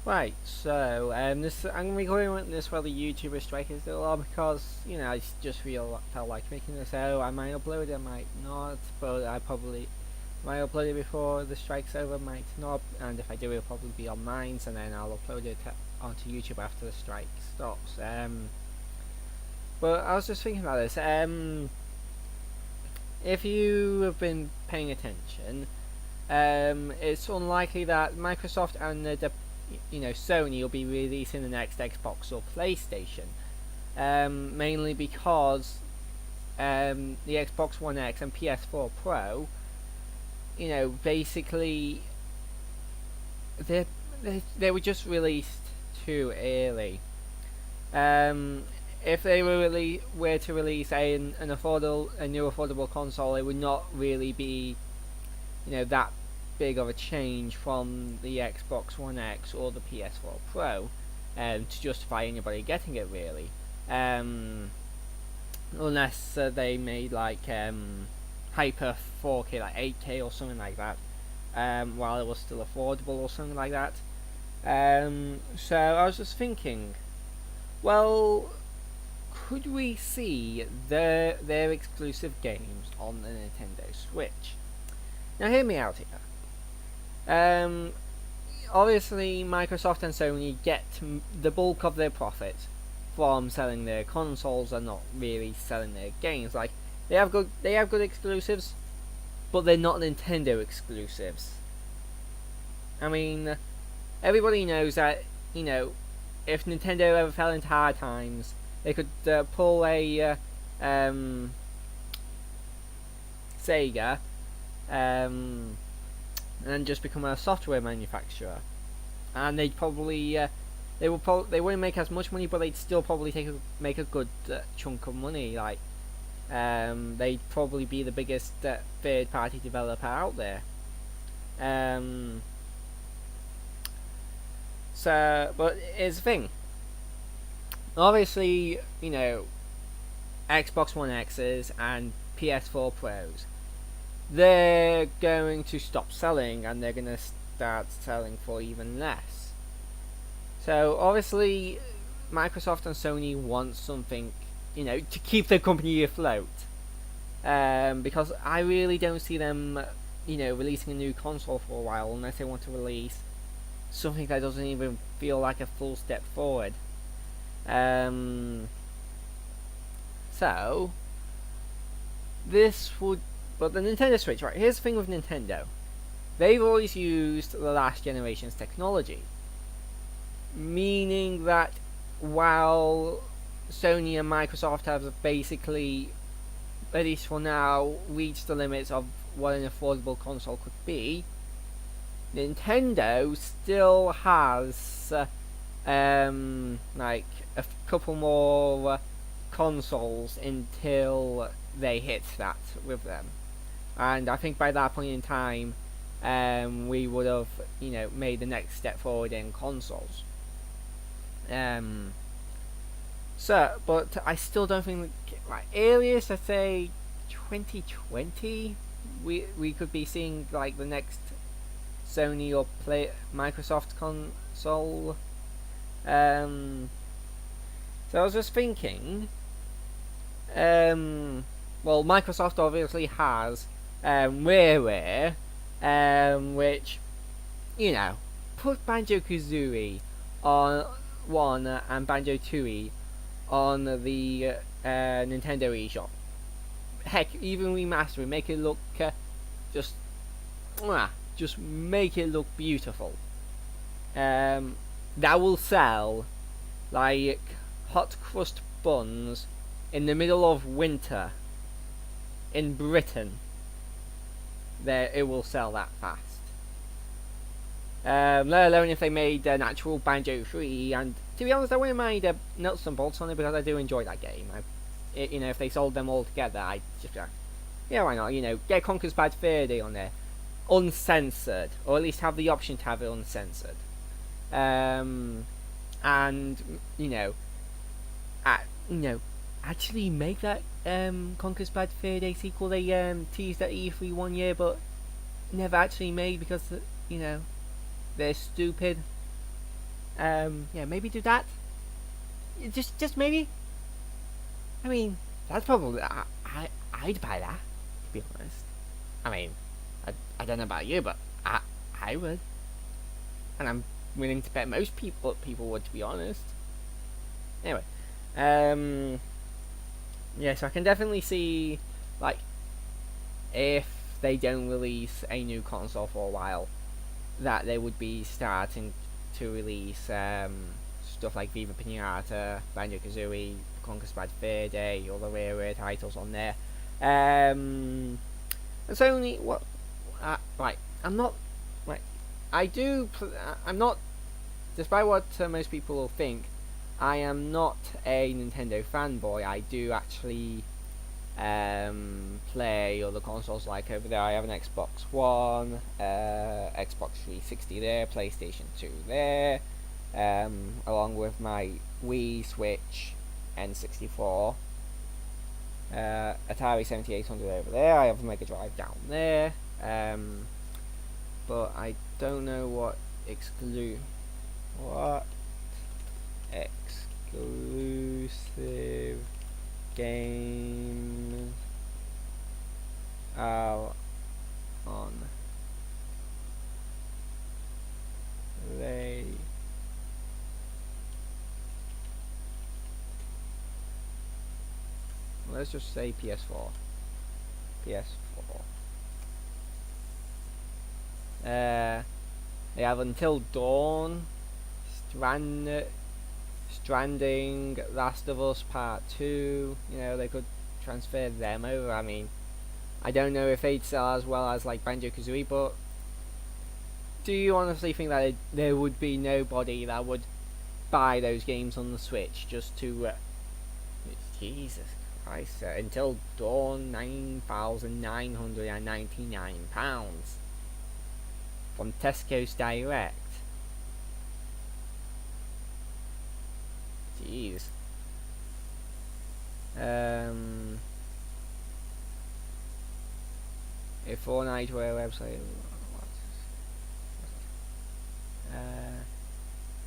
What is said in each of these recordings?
Right, so this I'm gonna be going with this while the YouTuber strike is still on because I just felt like making this. So I might upload it, I might not, but I probably might upload it before the strike's over, might not, and if I do, it'll probably be on mine, and then I'll upload it onto YouTube after the strike stops. But I was just thinking about this. If you have been paying attention, it's unlikely that Microsoft and Sony will be releasing the next Xbox or PlayStation, mainly because the Xbox One X and PS4 Pro, basically they they were just released too early. If they were to release a new affordable console, it would not really be that big of a change from the Xbox One X or the PS4 Pro to justify anybody getting it, really. Unless they made like hyper 4K, like 8K or something like that, while it was still affordable or something like that. So I was just thinking, well, could we see their exclusive games on the Nintendo Switch? Now, hear me out here. Obviously, Microsoft and Sony get the bulk of their profit from selling their consoles and not really selling their games. Like they have good exclusives, but they're not Nintendo exclusives. I mean, everybody knows that if Nintendo ever fell into hard times, they could pull a Sega and just become a software manufacturer, and they'd probably they wouldn't make as much money, but they'd still probably make a good chunk of money. Like they'd probably be the biggest third party developer out there. But here's the thing. Obviously, Xbox One X's and PS4 Pros, they're going to stop selling and they're going to start selling for even less. So obviously, Microsoft and Sony want something, to keep their company afloat. Because I really don't see them, releasing a new console for a while unless they want to release something that doesn't even feel like a full step forward. So this would, but the Nintendo Switch, right? Here's the thing with Nintendo: they've always used the last generation's technology, meaning that while Sony and Microsoft have basically, at least for now, reached the limits of what an affordable console could be, Nintendo still has like a couple more consoles until they hit that with them, and I think by that point in time, we would have made the next step forward in consoles. But I still don't think, like, earliest I'd say 2020 we could be seeing like the next Sony or Microsoft console. So I was just thinking, well, Microsoft obviously has Rareware, which, put Banjo-Kazooie on one and Banjo-Tooie on the Nintendo eShop. Heck, even remaster it, make it look just make it look beautiful. That will sell like hot crust buns in the middle of winter in Britain. There, it will sell that fast. Let alone if they made an actual Banjo 3, and to be honest, I wouldn't mind nuts and bolts on it because I do enjoy that game. If they sold them all together, I'd just be like, yeah, why not? Get Conker's Bad Fur Day on there, uncensored, or at least have the option to have it uncensored. And actually make that Conker's Bad Fur Day sequel they teased at E3 one year, but never actually made because they're stupid. Yeah, maybe do that. Just maybe. I mean, that's probably I'd buy that. To be honest, I mean, I don't know about you, but I would, and I'm willing to bet most people would, to be honest. Anyway, um, yeah, so I can definitely see, like, if they don't release a new console for a while, that they would be starting to release stuff like Viva Pinata, Banjo Kazooie, Conquest Bad Fur Day, all the rare titles on there. It's only what, right? I'm not, right. I'm not. Despite what most people will think, I am not a Nintendo fanboy. I do actually play other consoles, like over there. I have an Xbox One, Xbox 360 there, PlayStation 2 there, along with my Wii, Switch, N64, Atari 7800 over there. I have a Mega Drive down there, but I don't know what exclusive games are on they let's just say PS4. They have Until Dawn, Stranding, Last of Us Part 2. You know, they could transfer them over. I mean, I don't know if they'd sell as well as like Banjo Kazooie, but do you honestly think that there would be nobody that would buy those games on the Switch just to Jesus Christ, Until Dawn, £9,999 from Tesco's Direct? Jeez. A Fortnite where website.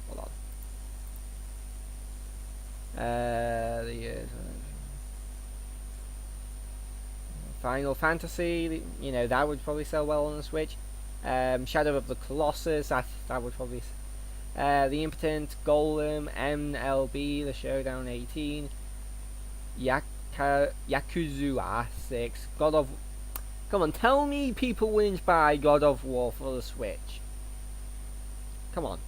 Hold on. Final Fantasy, you know, that would probably sell well on the Switch. Shadow of the Colossus, that would probably. The Impotent, Golem, MLB, The Showdown 18, Yakuza 6, God of. Come on, tell me people wouldn't buy God of War for the Switch. Come on.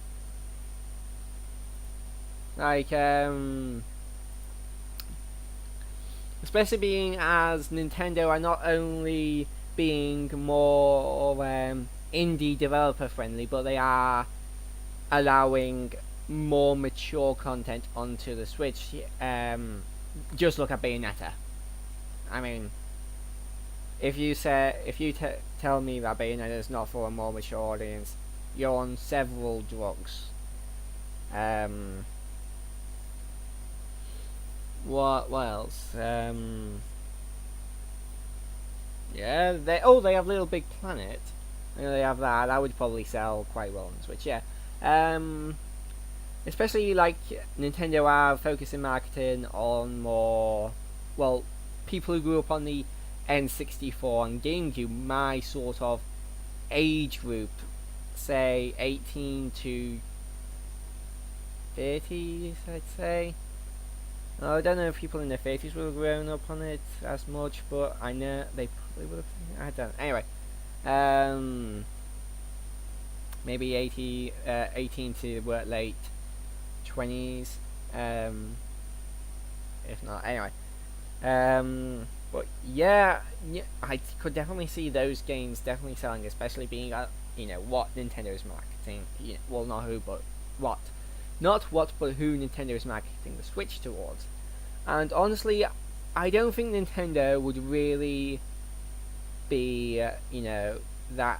Like, especially being as Nintendo are not only being more indie developer friendly, but they are allowing more mature content onto the Switch. Just look at Bayonetta. I mean, if you tell me that Bayonetta is not for a more mature audience, you're on several drugs. What else? Yeah, they have Little Big Planet. You know, they have that. That would probably sell quite well on the Switch. Yeah. Especially like Nintendo are focusing marketing on more, well, people who grew up on the N64 and GameCube, my sort of age group, say 18 to 30s, I'd say. I don't know if people in their 30s would have grown up on it as much, but I know they probably would have. I don't know. Anyway, maybe 18 to late 20s, if not. Anyway, but yeah, I could definitely see those games definitely selling, especially being what Nintendo is marketing. Well, not who, but what. Not what, but who Nintendo is marketing the Switch towards. And honestly, I don't think Nintendo would really be, that,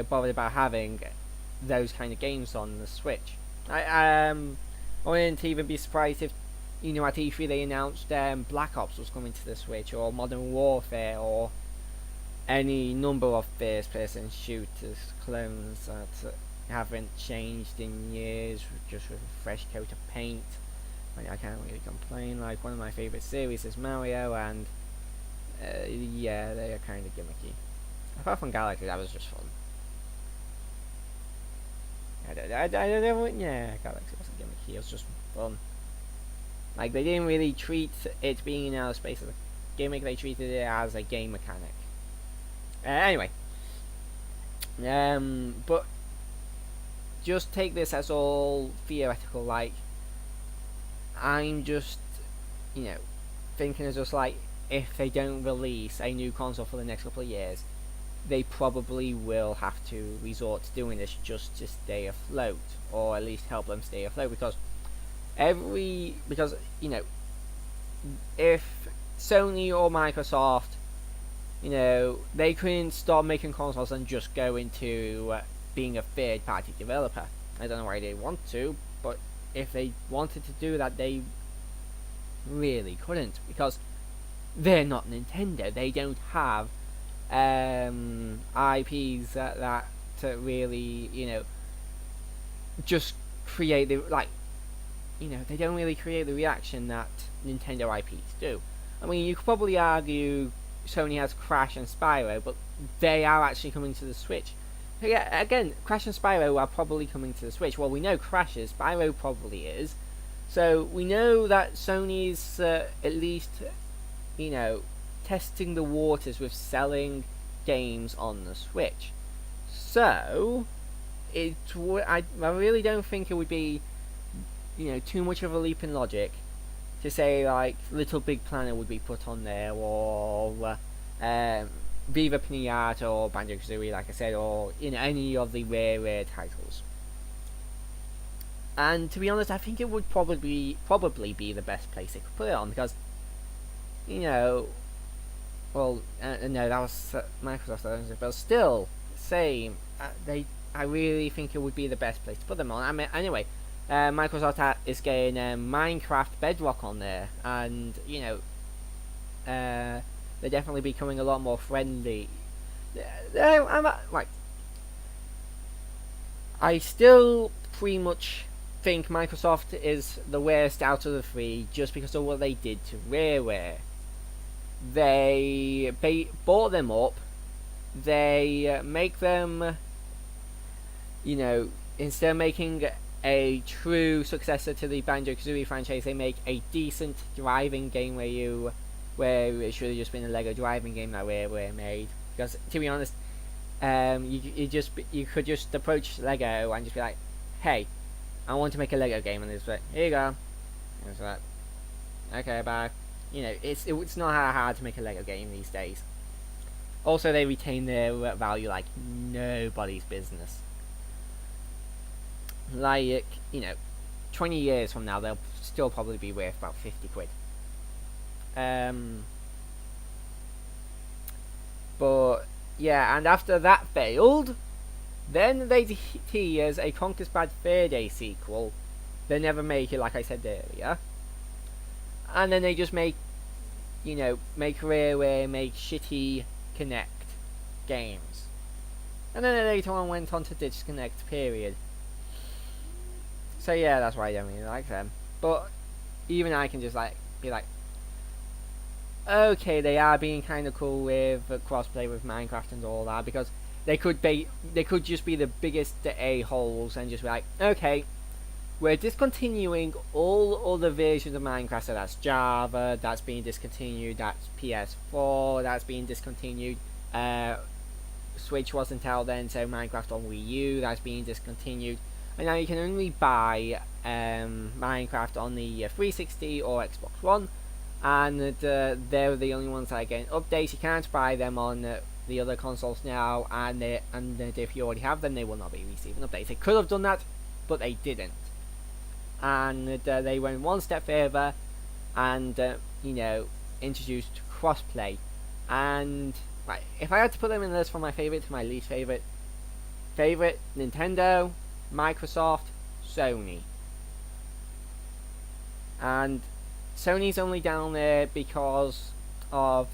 bothered about having those kind of games on the Switch. I wouldn't even be surprised if, at E3 they announced Black Ops was coming to the Switch, or Modern Warfare, or any number of first-person shooters clones that haven't changed in years, just with a fresh coat of paint. I can't really complain. Like, one of my favourite series is Mario, and yeah, they are kind of gimmicky. Apart from Galaxy, that was just fun. Yeah, Galaxy wasn't gimmicky, it was just fun. Like, they didn't really treat it being in outer space as a gimmick, they treated it as a game mechanic. Anyway. But just take this as all theoretical, like, I'm just, thinking as just like, if they don't release a new console for the next couple of years, they probably will have to resort to doing this just to stay afloat, or at least help them stay afloat, because if Sony or Microsoft, they couldn't stop making consoles and just go into being a third-party developer. I don't know why they want to, but if they wanted to do that, they really couldn't, because they're not Nintendo. They don't have IPs that to really, just create the, like, they don't really create the reaction that Nintendo IPs do. I mean, you could probably argue Sony has Crash and Spyro, but they are actually coming to the Switch. Yeah, again, Crash and Spyro are probably coming to the Switch. Well, we know Crash is, Spyro probably is. So we know that Sony's at least, testing the waters with selling games on the Switch. So I really don't think it would be, too much of a leap in logic to say like Little Big Planet would be put on there, or Viva Pinata or Banjo-Kazooie, like I said, or any of the rare titles. And to be honest, I think it would probably be the best place they could put it on, because no, that was Microsoft, but still, same. I really think it would be the best place to put them on. I mean, anyway, Microsoft is getting Minecraft Bedrock on there, and they're definitely becoming a lot more friendly. I still pretty much think Microsoft is the worst out of the three, just because of what they did to Rareware. They bought them up. They make them, instead of making a true successor to the Banjo-Kazooie franchise, they make a decent driving game where it should have just been a Lego driving game that Rareware made. Because to be honest, you could just approach Lego and just be like, hey, I want to make a Lego game, and it's like, here you go. And it's like, okay, bye. It's not hard to make a Lego game these days. Also, they retain their value like nobody's business. Like, 20 years from now, they'll still probably be worth about 50 quid. But, yeah, and after that failed, then they tease a Conker's Bad Fur Day sequel. They never make it, like I said earlier. And then they just make Rareware make shitty Kinect games. And then they later on went on to Disconnect, period. So yeah, that's why I don't really like them. But even I can just be like, okay, they are being kind of cool with crossplay with Minecraft and all that, because they could just be the biggest a-holes and just be like, okay, we're discontinuing all other versions of Minecraft, so that's Java, that's being discontinued, that's PS4, that's being discontinued, Switch wasn't out then, so Minecraft on Wii U, that's being discontinued, and now you can only buy Minecraft on the 360 or Xbox One, and they're the only ones that are getting updates. You can't buy them on the other consoles now, and if you already have them, they will not be receiving updates. They could have done that, but they didn't. And they went one step further and introduced crossplay. And if I had to put them in the list from my favorite to my least favorite, Nintendo, Microsoft, Sony. And Sony's only down there because of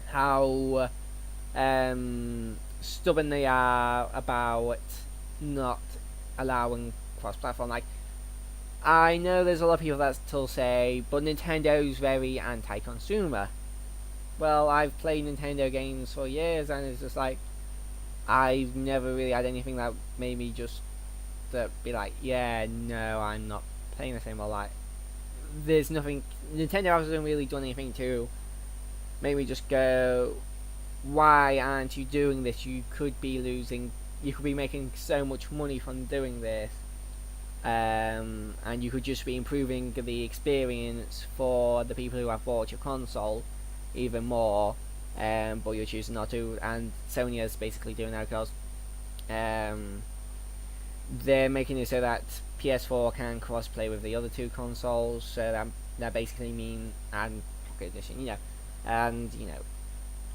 how stubborn they are about not allowing cross-platform. Like, I know there's a lot of people that still say, but Nintendo's very anti-consumer. Well, I've played Nintendo games for years, and it's just like, I've never really had anything that made me just be like, yeah, no, I'm not playing this anymore. Like, there's nothing. Nintendo hasn't really done anything to make me just go, why aren't you doing this? You could be making so much money from doing this, and you could just be improving the experience for the people who have bought your console even more, but you're choosing not to. And Sony is basically doing that because they're making it so that PS4 can cross-play with the other two consoles, so that basically mean, and Pocket Edition, and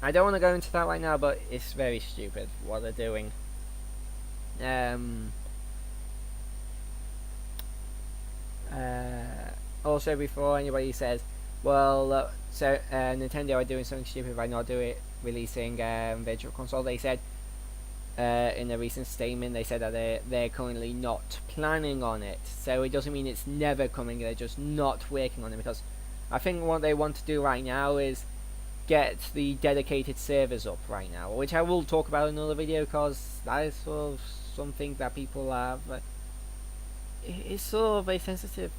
I don't want to go into that right now, but it's very stupid what they're doing. Also, before anybody says, well, Nintendo are doing something stupid by not releasing Virtual Console, they said in a recent statement, they said that they're currently not planning on it. So it doesn't mean it's never coming, they're just not working on it, because I think what they want to do right now is get the dedicated servers up right now, which I will talk about in another video, because that is sort of something that people have. It's sort of a sensitive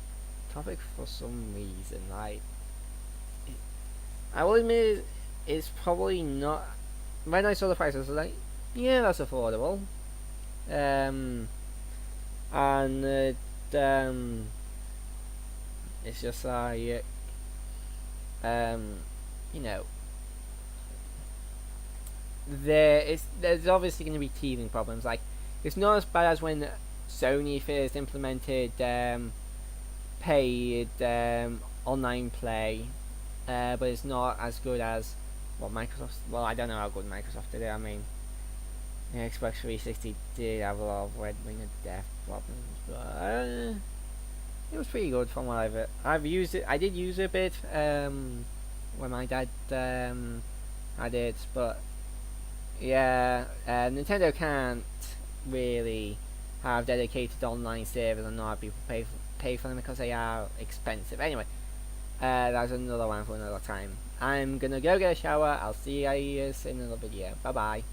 topic for some reason. I will admit it's probably not. When I saw the prices, I was like, yeah, that's affordable. It's just like, there's obviously going to be teething problems. Like, it's not as bad as when Sony first implemented paid online play, but it's not as good as what Microsoft. Well, I don't know how good Microsoft did it. I mean, the Xbox 360 did have a lot of red ring of death problems, but it was pretty good from what I've used it. I did use it a bit when my dad had it, but yeah, Nintendo can't really have dedicated online servers and not have people pay for them because they are expensive. Anyway, that's another one for another time. I'm gonna go get a shower. I'll see you guys in another video. Bye bye.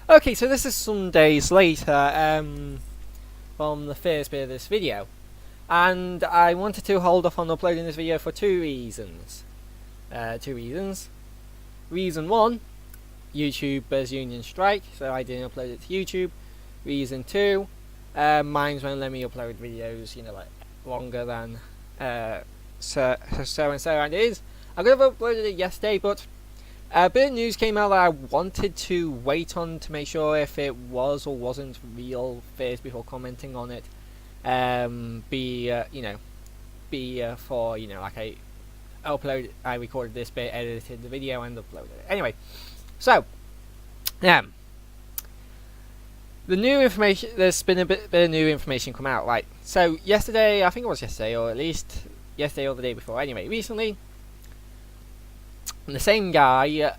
Okay, so this is some days later from the first bit of this video, and I wanted to hold off on uploading this video for two reasons. Reason one, YouTube's union strike, so I didn't upload it to YouTube. Reason two, Minds won't let me upload videos, like longer than so and it is. I could have uploaded it yesterday, but a bit of news came out that I wanted to wait on to make sure if it was or wasn't real first before commenting on it. For I recorded this bit, edited the video, and uploaded it. Anyway, so the new information. There's been a bit of new information come out. Right, so yesterday, I think it was yesterday, or at least yesterday or the day before. Anyway, recently, the same guy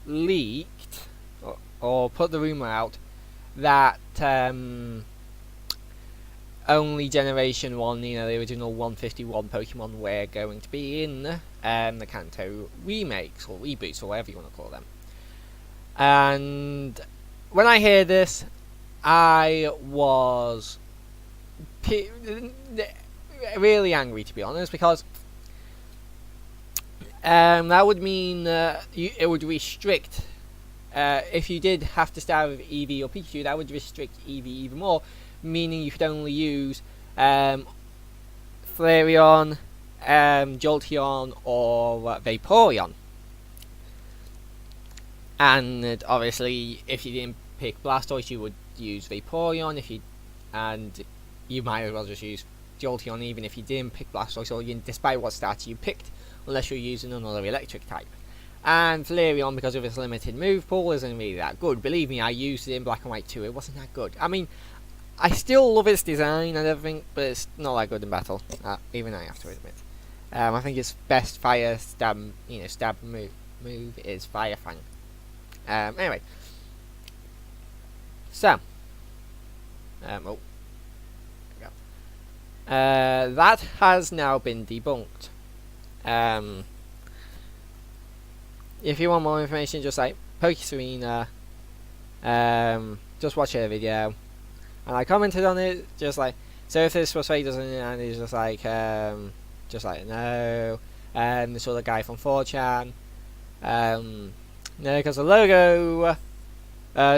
leaked or put the rumor out that only Generation 1, the original 151 Pokemon were going to be in the Kanto remakes or reboots or whatever you want to call them. And when I hear this, I was really angry, to be honest, because that would mean it would restrict. If you did have to start with Eevee or Pikachu, that would restrict Eevee even more, meaning you could only use Flareon, Jolteon, or Vaporeon. And obviously, if you didn't pick Blastoise, you would use Vaporeon. And you might as well just use Jolteon, even if you didn't pick Blastoise, or despite what starter you picked, unless you're using another electric type. And Flareon, because of its limited move pool, isn't really that good. Believe me, I used it in Black and White too. It wasn't that good. I mean, I still love its design and everything, but it's not that good in battle. Even I have to admit. I think its best fire stab move is Fire Fang. Anyway, so Oh, there we go. That has now been debunked. If you want more information, just like Pokeserena, just watch her video. And I commented on it, just like, so if this was fake, doesn't it? And he's just like no. This other guy from 4chan, no, because the logo,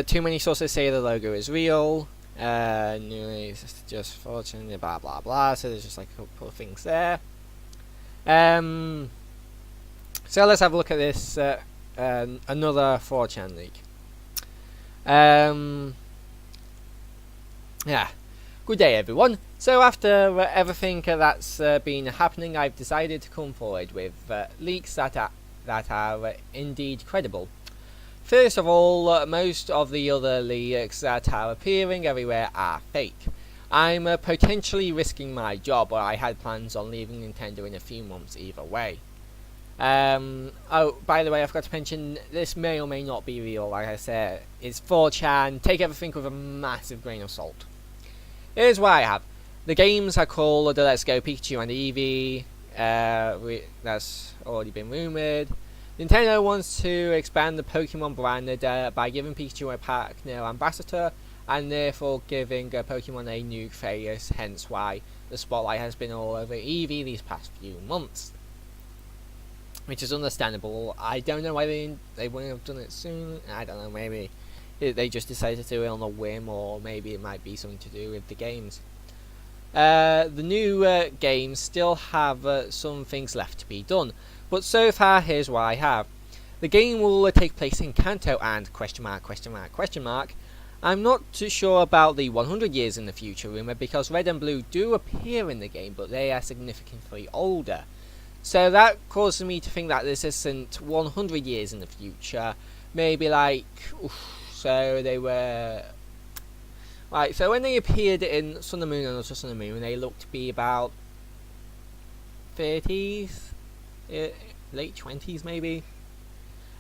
too many sources say the logo is real. It's just 4chan, blah blah blah. So there's just like a couple of things there. So let's have a look at this, another 4chan leak. Yeah, good day everyone. So after everything that's been happening, I've decided to come forward with leaks that are indeed credible. First of all, most of the other leaks that are appearing everywhere are fake. I'm potentially risking my job, but I had plans on leaving Nintendo in a few months either way. Oh, by the way, I forgot to mention, this may or may not be real. Like I said, it's 4chan. Take everything with a massive grain of salt. Here's what I have. The games are called Let's Go Pikachu and Eevee. That's already been rumoured. Nintendo wants to expand the Pokemon brand by giving Pikachu a partner ambassador, and therefore giving Pokemon a new face, hence why the spotlight has been all over Eevee these past few months. Which is understandable. I don't know why they wouldn't have done it soon. I don't know, maybe they just decided to do it on a whim, or maybe it might be something to do with the games. The new games still have some things left to be done, but so far here's what I have. The game will take place in Kanto and question mark. I'm not too sure about the 100 years in the future rumour, because Red and Blue do appear in the game, but they are significantly older. So that causes me to think that this isn't 100 years in the future. Maybe like, so they were, right, so when they appeared in Sun and Moon and Ultra Sun and Moon, they looked to be about 30s, late 20s maybe.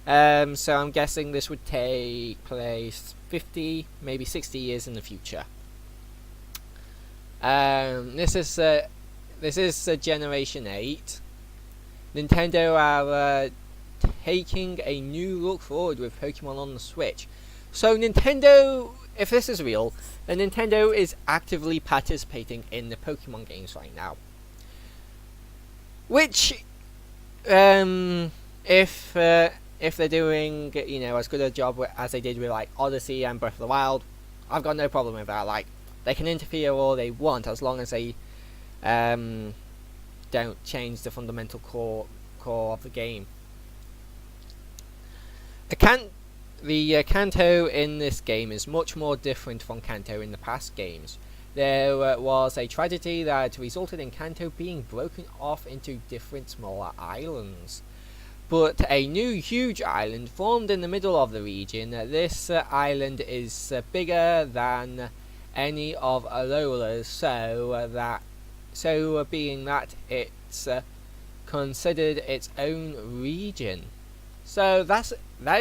So I'm guessing this would take place 50, maybe 60 years in the future. This is Generation 8. Nintendo are taking a new look forward with Pokemon on the Switch. So Nintendo, if this is real, then Nintendo is actively participating in the Pokemon games right now. Which, if they're doing, you know, as good a job as they did with like Odyssey and Breath of the Wild, I've got no problem with that. Like, they can interfere all they want as long as they don't change the fundamental core of the game. The Kanto in this game is much more different from Kanto in the past games. There was a tragedy that resulted in Kanto being broken off into different smaller islands. But a new huge island formed in the middle of the region. This island is bigger than any of Alola's, so being that it's considered its own region. So that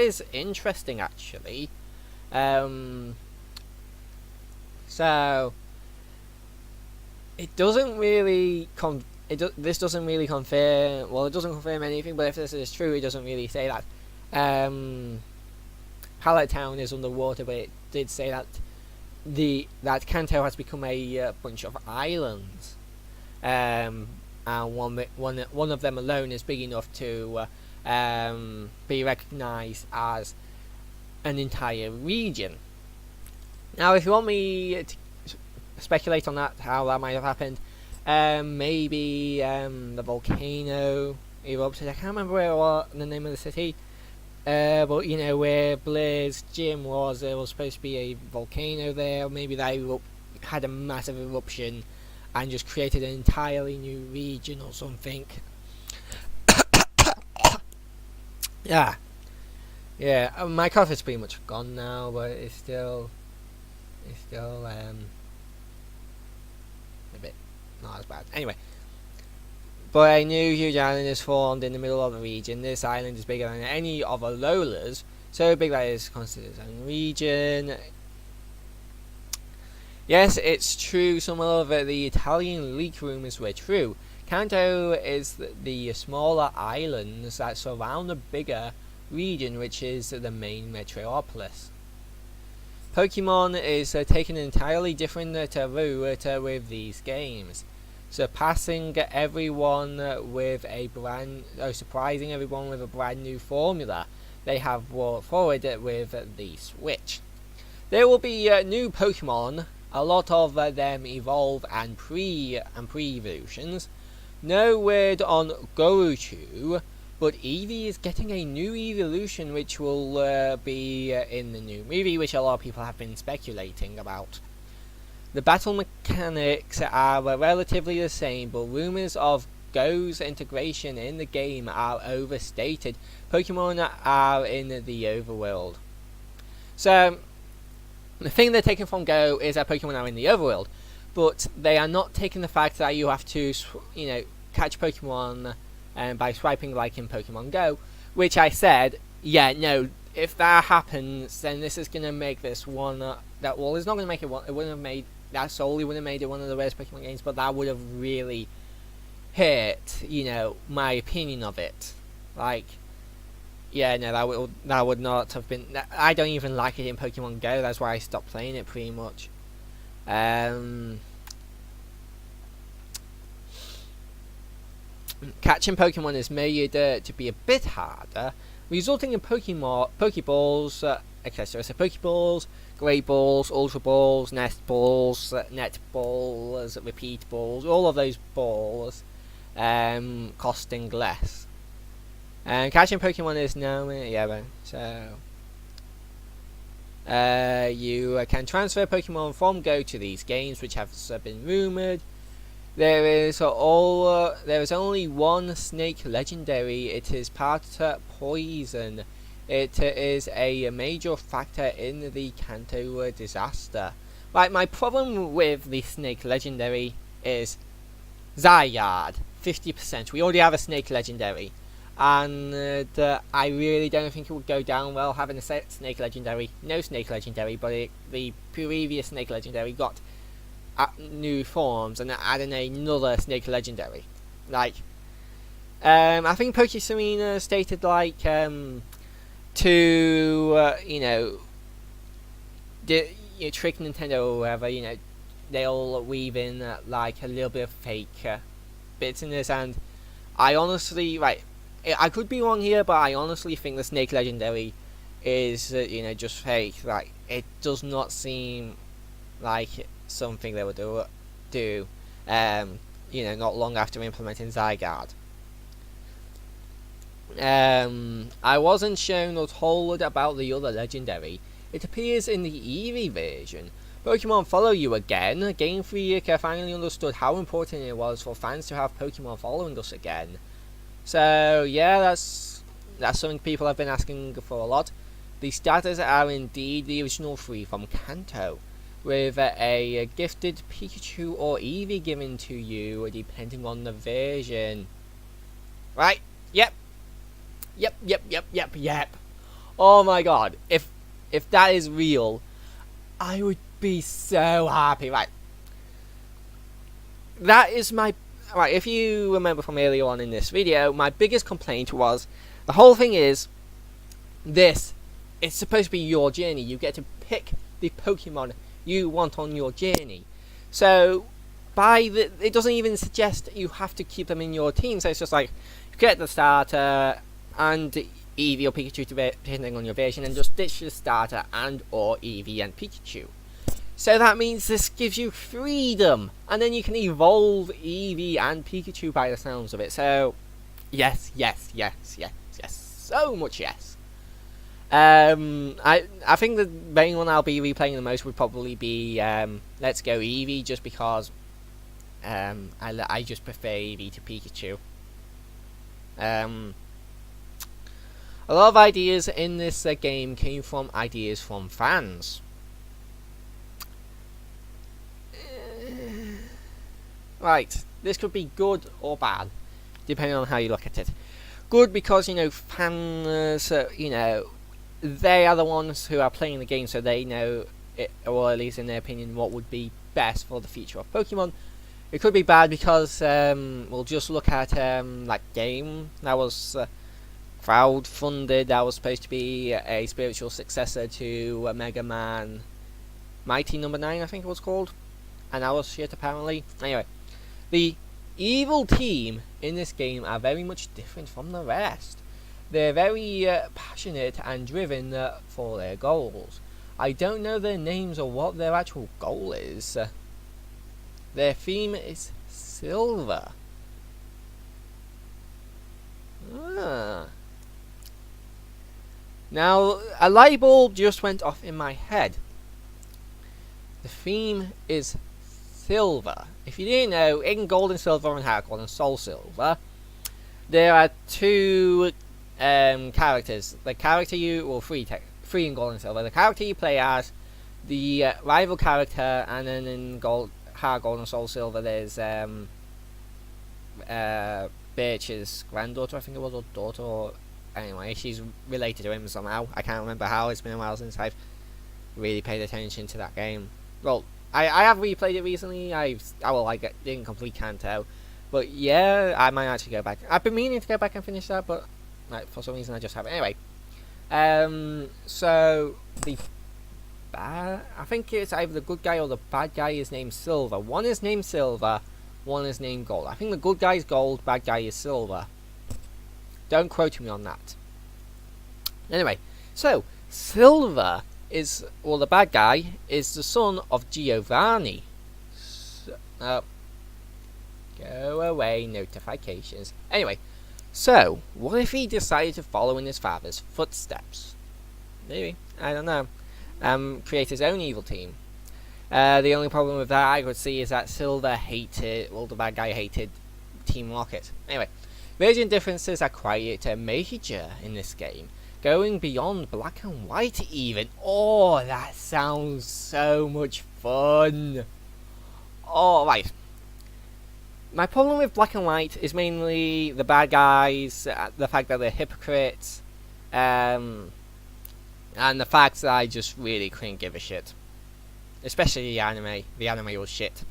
is interesting, actually. So it doesn't really this doesn't really confirm. Well, it doesn't confirm anything. But if this is true, it doesn't really say that Pallet Town is underwater. But it did say that that Kanto has become a bunch of islands. And one of them alone is big enough to be recognized as an entire region. Now, if you want me to speculate on that, how that might have happened, maybe the volcano erupted. I can't remember what the name of the city, but you know where Blair's gym was. There was supposed to be a volcano there. Maybe they had a massive eruption and just created an entirely new region or something. Yeah, my cough is pretty much gone now, but it's still a bit not as bad. Anyway, but a new huge island is formed in the middle of the region. This island is bigger than any of Alola's, so big that it is considered its own region. Yes, it's true, some of the Italian leak rumours were true. Kanto is the smaller islands that surround the bigger region, which is the main metropolis. Pokemon is taking an entirely different route with these games, surpassing everyone with surprising everyone with a brand new formula they have brought forward with the Switch. There will be new Pokemon, a lot of them evolve and pre-evolutions. No word on Goruchu, but Eevee is getting a new evolution which will be in the new movie, which a lot of people have been speculating about. The battle mechanics are relatively the same, but rumours of Go's integration in the game are overstated. Pokemon are in the overworld. So, the thing they're taking from Go is that Pokemon are in the overworld, but they are not taking the fact that you have to, catch Pokemon by swiping like in Pokemon Go, which I said, yeah, no, if that happens, then this is going to make this one, it's not going to make it one, it wouldn't have made, that solely would have made it one of the worst Pokemon games, but that would have really hurt, my opinion of it. Like, yeah, no, that would not have been, I don't even like it in Pokemon Go, that's why I stopped playing it pretty much. Catching Pokemon is made to be a bit harder, resulting in Pokeballs, etc. So Pokeballs, Great Balls, Ultra Balls, Nest Balls, Net Balls, Repeat Balls, all of those balls costing less. And catching Pokemon is now, you can transfer Pokemon from Go to these games, which have been rumoured. There is only one Snake Legendary. It is part poison. It is a major factor in the Kanto disaster. Right, my problem with the Snake Legendary is Zygarde, 50%. We already have a Snake Legendary, and I really don't think it would go down well having a Snake Legendary. No Snake Legendary, but the previous Snake Legendary got new forms and adding another Snake Legendary. Like, I think Pokeserena stated like trick Nintendo or whatever. They'll weave in like a little bit of fake bits in this, and I honestly, I could be wrong here, but I honestly think the Snake Legendary is just fake. Like, it does not seem like something they would do not long after implementing Zygarde. I wasn't shown or told about the other Legendary. It appears in the Eevee version. Pokemon Follow You again. Game Freak finally understood how important it was for fans to have Pokemon following us again. So yeah, that's something people have been asking for a lot. The starters are indeed the original 3 from Kanto, with a gifted Pikachu or Eevee given to you depending on the version. Right? Yep. Oh my god, if that is real, I would be so happy. Right, that is my if you remember from earlier on in this video, my biggest complaint was the whole thing is this. It's supposed to be your journey. You get to pick the Pokemon you want on your journey. So it doesn't even suggest you have to keep them in your team. So it's just like you get the starter and Eevee or Pikachu depending on your version, and just ditch the starter and or Eevee and Pikachu. So that means this gives you freedom, and then you can evolve Eevee and Pikachu by the sounds of it. So yes, so much yes. I think the main one I'll be replaying the most would probably be Let's Go Eevee, just because I just prefer Eevee to Pikachu. A lot of ideas in this game came from ideas from fans. Right, this could be good or bad, depending on how you look at it. Good because, fans, they are the ones who are playing the game, so they know, or at least in their opinion, what would be best for the future of Pokemon. It could be bad because we'll just look at that game that was crowd-funded, that was supposed to be a spiritual successor to Mega Man Mighty Number 9, I think it was called, and that was shit apparently. Anyway, the evil team in this game are very much different from the rest. They're very passionate and driven for their goals. I don't know their names or what their actual goal is. Their theme is silver. Now, a light bulb just went off in my head. The theme is silver. If you didn't know, in Gold and Silver and Heart Gold and Soul Silver, there are two characters. The character three in Gold and Silver. The character you play as, the rival character, and then in Heart Gold and Soul Silver, there's Birch's granddaughter, I think it was, or daughter, or anyway, she's related to him somehow. I can't remember how. It's been a while since I've really paid attention to that game. Well, I have replayed it recently. I didn't complete Kanto, but yeah, I might actually go back. I've been meaning to go back and finish that, but for some reason I just haven't. Anyway, so I think it's either the good guy or the bad guy is named Silver. One is named Silver, one is named Gold. I think the good guy is Gold, bad guy is Silver. Don't quote me on that. Anyway, so Silver is, well, the bad guy is the son of Giovanni. So, go away, notifications. Anyway, so what if he decided to follow in his father's footsteps? Maybe, I don't know. Create his own evil team. The only problem with that I could see is that Silver hated, well, the bad guy hated Team Rocket. Anyway, region differences are quite major in this game, going beyond black and white even. Oh, that sounds so much fun. Oh, right. My problem with black and white is mainly the bad guys, the fact that they're hypocrites, and the fact that I just really couldn't give a shit. Especially the anime. The anime was shit,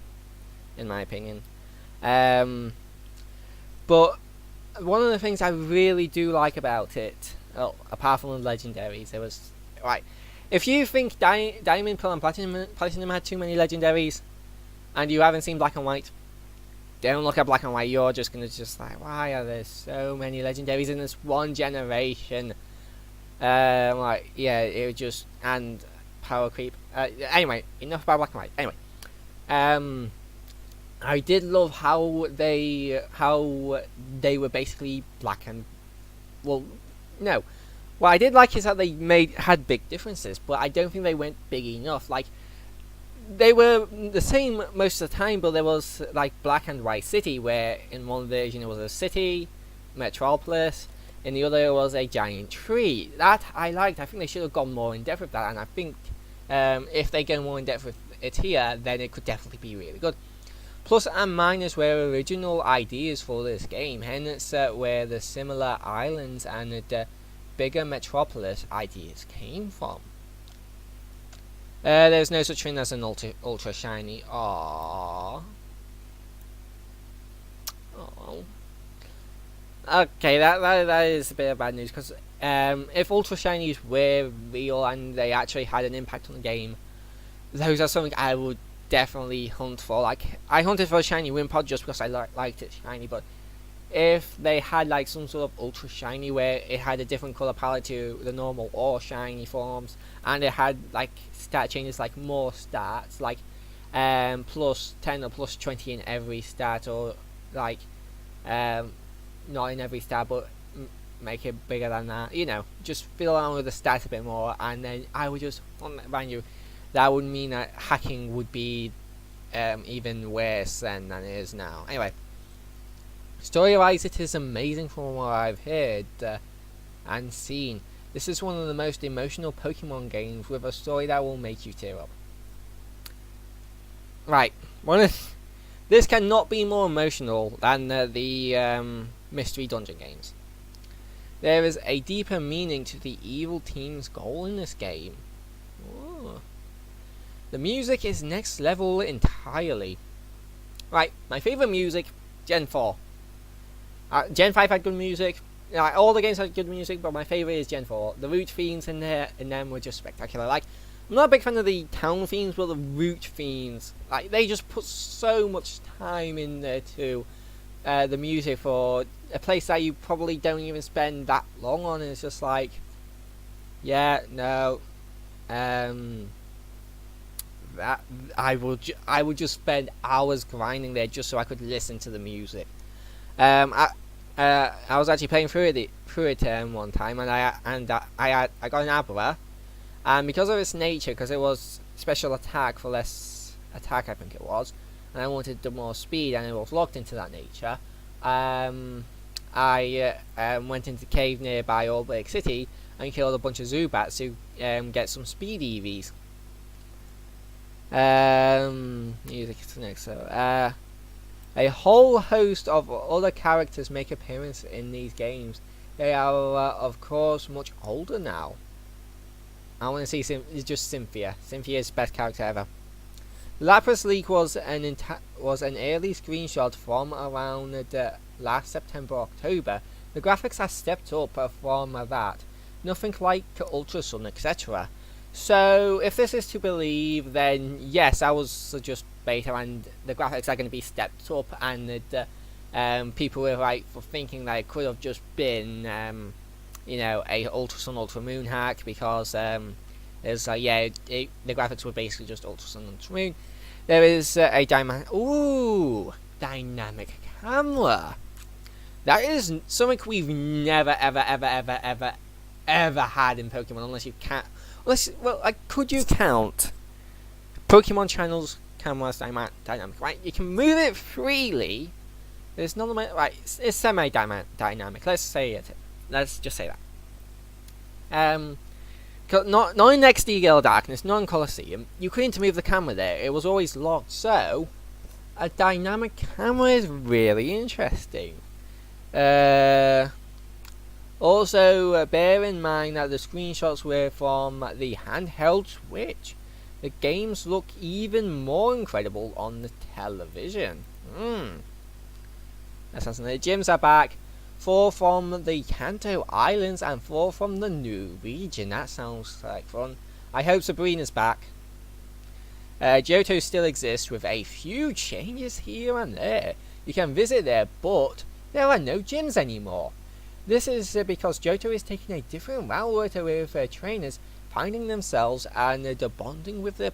in my opinion. But one of the things I really do like about it, well, apart from the legendaries, it was right. If you think Diamond, Pearl, and Platinum had too many legendaries, and you haven't seen Black and White, don't look at Black and White. You're just gonna like, why are there so many legendaries in this one generation? Like, yeah, it was just, and power creep. Anyway, enough about Black and White. Anyway, I did love how they were basically black and, well, no. What I did like is that they had big differences, but I don't think they went big enough. Like, they were the same most of the time, but there was like Black and White City, where in one version it was a city, Metropolis, in the other it was a giant tree. That I liked. I think they should have gone more in depth with that, and I think if they go more in depth with it here, then it could definitely be really good. Plus and minus were original ideas for this game, hence where the similar islands and the bigger metropolis ideas came from. There's no such thing as an ultra shiny. Aww. Oh. Okay, that is a bit of bad news, because if ultra shinies were real and they actually had an impact on the game, those are something I would definitely hunt for. Like, I hunted for a shiny Wimpod just because I liked it shiny, but if they had like some sort of ultra shiny where it had a different color palette to the normal or shiny forms, and it had like stat changes, like more stats, like plus 10 or plus 20 in every stat, or like not in every stat, but make it bigger than that, you know, just fill around with the stats a bit more, and then I would just, mind you, that would mean that hacking would be even worse than it is now. Anyway, story-wise, it is amazing from what I've heard and seen. This is one of the most emotional Pokemon games with a story that will make you tear up. Right, this cannot be more emotional than the Mystery Dungeon games. There is a deeper meaning to the evil team's goal in this game. Ooh. The music is next level entirely. Right, my favourite music, Gen 4. Gen 5 had good music. All the games had good music, but my favourite is Gen 4. The root themes in them were just spectacular. Like, I'm not a big fan of the town themes, but the root themes, like, they just put so much time in there to the music for a place that you probably don't even spend that long on. And it's just like, yeah, no, that I would just spend hours grinding there just so I could listen to the music. I was actually playing through it one time, and I got an Abra, and because of its nature, because it was special attack for less attack, I think it was, and I wanted the more speed, and it was locked into that nature. I went into the cave nearby Old Lake City and killed a bunch of Zubats to get some speed EVs. Music is next. So, a whole host of other characters make appearance in these games. They are, of course, much older now. I want to see just Cynthia. Cynthia is the best character ever. Lapras leak was an early screenshot from around last September, October. The graphics have stepped up from that. Nothing like Ultra Sun, etc. So, if this is to believe, then yes, I was just beta, and the graphics are going to be stepped up, and people were right for thinking that it could have just been, a Ultra Sun, Ultra Moon hack, because there's the graphics were basically just Ultra Sun, Ultra Moon. There is a dynamic camera. That is something we've never ever had in Pokemon, unless you can't. Could you count Pokemon channels cameras dynamic? Right, you can move it freely. There's none of my right. It's semi-dynamic. Let's just say that. Not in XD Gale Darkness, not in Colosseum. You couldn't move the camera there. It was always locked. So, a dynamic camera is really interesting. Also, bear in mind that the screenshots were from the handheld Switch. The games look even more incredible on the television. That sounds like the gyms are back. 4 from the Kanto Islands and 4 from the new region. That sounds like fun. I hope Sabrina's back. Johto still exists with a few changes here and there. You can visit there, but there are no gyms anymore. This is because Johto is taking a different route with trainers finding themselves and bonding with their...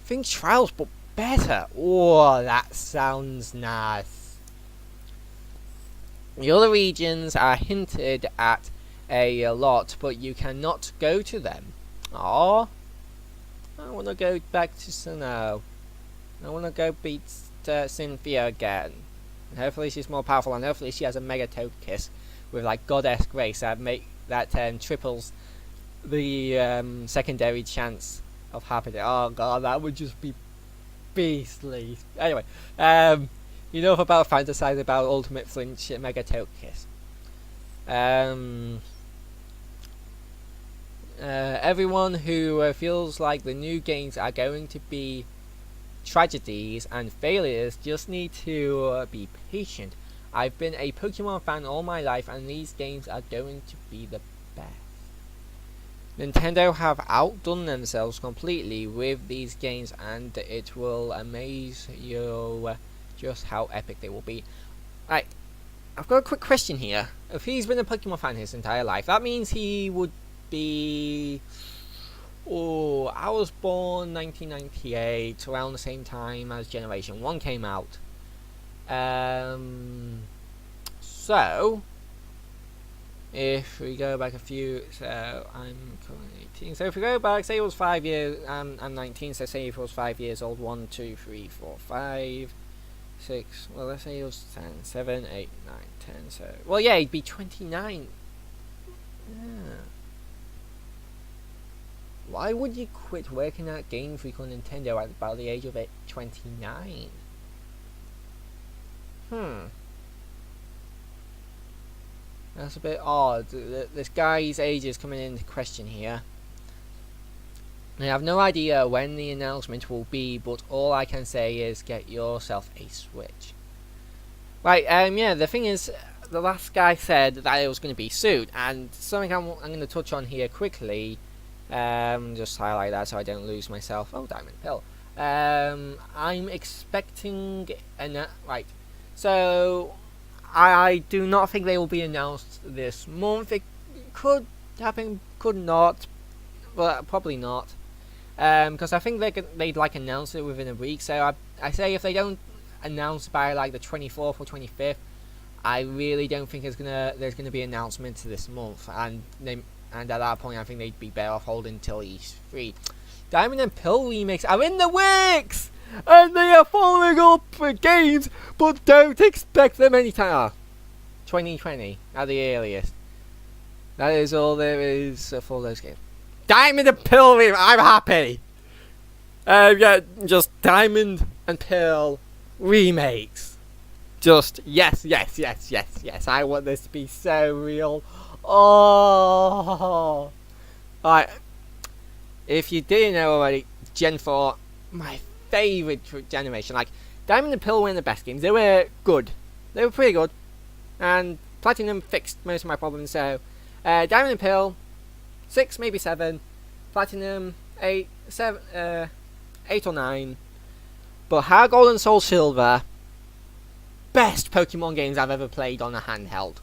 Think trials, but better. Oh, that sounds nice. The other regions are hinted at a lot, but you cannot go to them. I want to go back to Sinnoh. I want to go beat Cynthia again. And hopefully she's more powerful, and hopefully she has a Mega Togekiss with like Goddess Grace that triples the secondary chance of happening. Oh god, that would just be beastly. Anyway, enough about fantasizing about Ultimate Flinch Mega Togekiss. Everyone who feels like the new games are going to be tragedies and failures just need to be patient. I've been a Pokemon fan all my life, and these games are going to be the best. Nintendo have outdone themselves completely with these games, and it will amaze you just how epic they will be. Right, I've got a quick question here. If he's been a Pokemon fan his entire life, that means he would be... I was born 1998, around the same time as Generation 1 came out. So, if we go back a few, so I'm currently 18. So if we go back, say it was 5 years, I'm 19, so say if it was 5 years old, 1, 2, 3, 4, 5, 6, well let's say it was 10, 7, 8, 9, 10, so, well yeah, he'd be 29. Yeah. Why would you quit working at Game Freak on Nintendo at about the age of 29? That's a bit odd. This guy's age is coming into question here. I have no idea when the announcement will be, but all I can say is get yourself a Switch. Right, yeah, the thing is, the last guy said that it was going to be soon, and something I'm going to touch on here quickly, just highlight that so I don't lose myself. Oh, Diamond Pill. I'm expecting right, so I do not think they will be announced this month. It could happen, could not, but probably not. Because I think they'd like announce it within a week. So I say if they don't announce by like the 24th or 25th, I really don't think there's gonna be announcements this month. And at that point, I think they'd be better off holding until E3. Diamond and Pearl remakes are in the works, and they are following up for games, but don't expect them anytime. 2020 at the earliest. That is all there is for those games. Diamond and Pearl, I'm happy. Yeah, just Diamond and Pearl remakes. Just yes. I want this to be so real. Oh, alright. If you didn't know already, Gen 4, my favourite generation. Like Diamond and Pearl were the best games. They were good. They were pretty good, and Platinum fixed most of my problems. So, Diamond and Pearl. 6, maybe 7, Platinum 8, 7, 8 or 9, but Heart Gold and Soul Silver, best Pokemon games I've ever played on a handheld.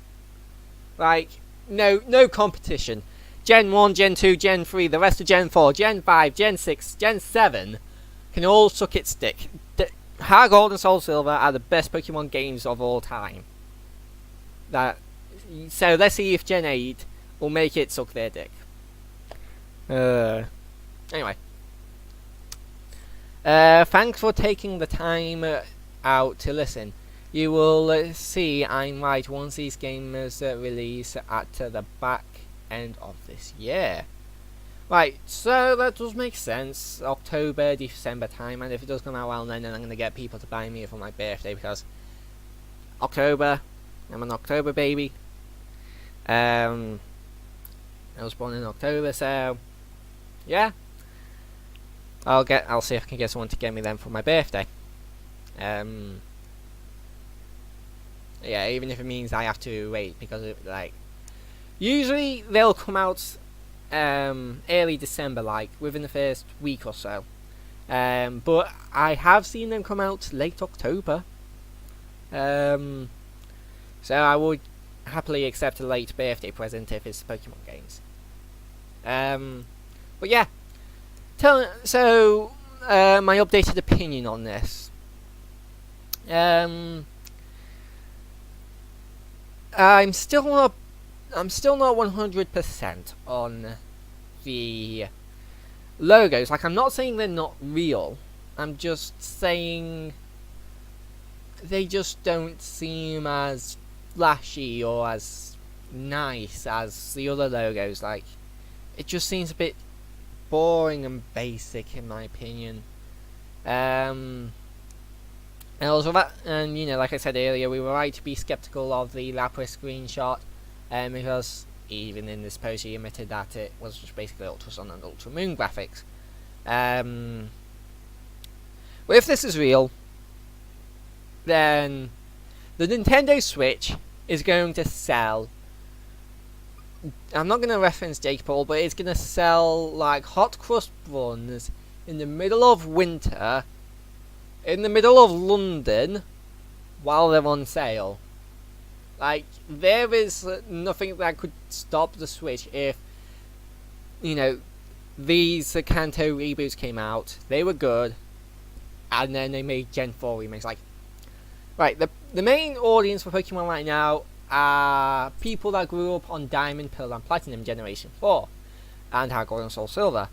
Like, no competition. Gen 1, Gen 2, Gen 3, the rest of Gen 4, Gen 5, Gen 6, Gen 7 can all suck its dick. Heart Gold and Soul Silver are the best Pokemon games of all time. So let's see if Gen 8 will make it suck their dick. Anyway. Thanks for taking the time out to listen. You will see I'm right once these games release at the back end of this year. Right, so that does make sense. October, December time, and if it does come out well then I'm going to get people to buy me it for my birthday, because October, I'm an October baby. I was born in October, so yeah, I'll see if I can get someone to get me them for my birthday. Yeah, even if it means I have to wait, because usually they'll come out early December, like within the first week or so. But I have seen them come out late October. So I would happily accept a late birthday present if it's Pokemon games. But yeah, my updated opinion on this. I'm still not 100% on the logos. Like, I'm not saying they're not real. I'm just saying they just don't seem as flashy or as nice as the other logos. Like, it just seems a bit boring and basic in my opinion. And also and you know, like I said earlier, we were right to be skeptical of the Lapras screenshot, because even in this post he admitted that it was just basically Ultra Sun and Ultra Moon graphics. But if this is real, then the Nintendo Switch is going to sell. I'm not going to reference Jake Paul, but it's going to sell like hot cross buns in the middle of winter, in the middle of London, while they're on sale. Like, there is nothing that could stop the Switch if, you know, these Kanto reboots came out, they were good, and then they made Gen 4 remakes. Like, right, the main audience for Pokemon right now are people that grew up on Diamond, Pearl, and Platinum Generation 4, and Heart Gold and Soul Silver.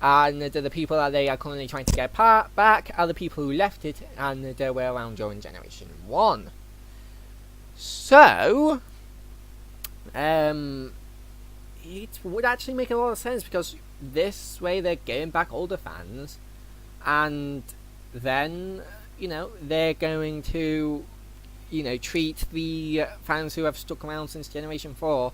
And the people that they are currently trying to get back are the people who left it and they were around during Generation 1. So, it would actually make a lot of sense, because this way they're getting back older fans, and then, you know, they're going to, you know, treat the fans who have stuck around since Generation 4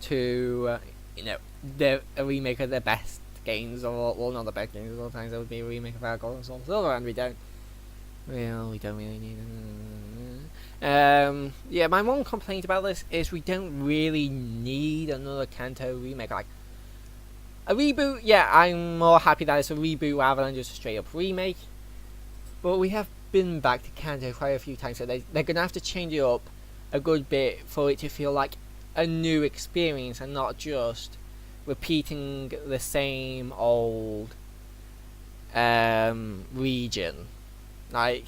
to, you know, a remake of the best games, or well, not the best games of all times. That would be a remake of Heart Gold and Soul Silver, and we don't really need. Yeah, my one complaint about this is we don't really need another Kanto remake. Like a reboot, yeah, I'm more happy that it's a reboot rather than just a straight up remake. But we have been back to Kanto quite a few times, so they're gonna have to change it up a good bit for it to feel like a new experience and not just repeating the same old region. Like,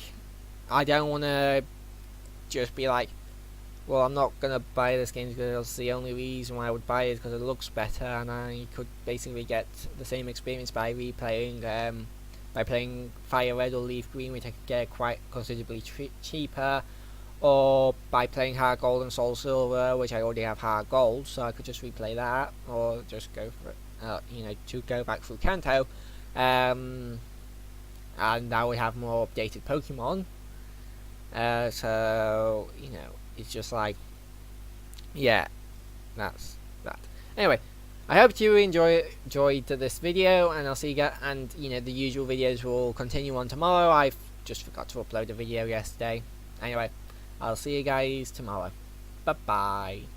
I don't want to just be like, well, I'm not going to buy this game because the only reason why I would buy it is because it looks better, and I could basically get the same experience by replaying, by playing Fire Red or Leaf Green, which I could get quite considerably cheaper, or by playing Heart Gold and Soul Silver, which I already have Heart Gold, so I could just replay that, or just go for it, to go back through Kanto, and I would have more updated Pokemon. So it's just like, yeah, that's that. Anyway, I hope you enjoyed this video, and I'll see you guys. And the usual videos will continue on tomorrow. I just forgot to upload a video yesterday. Anyway, I'll see you guys tomorrow. Bye bye.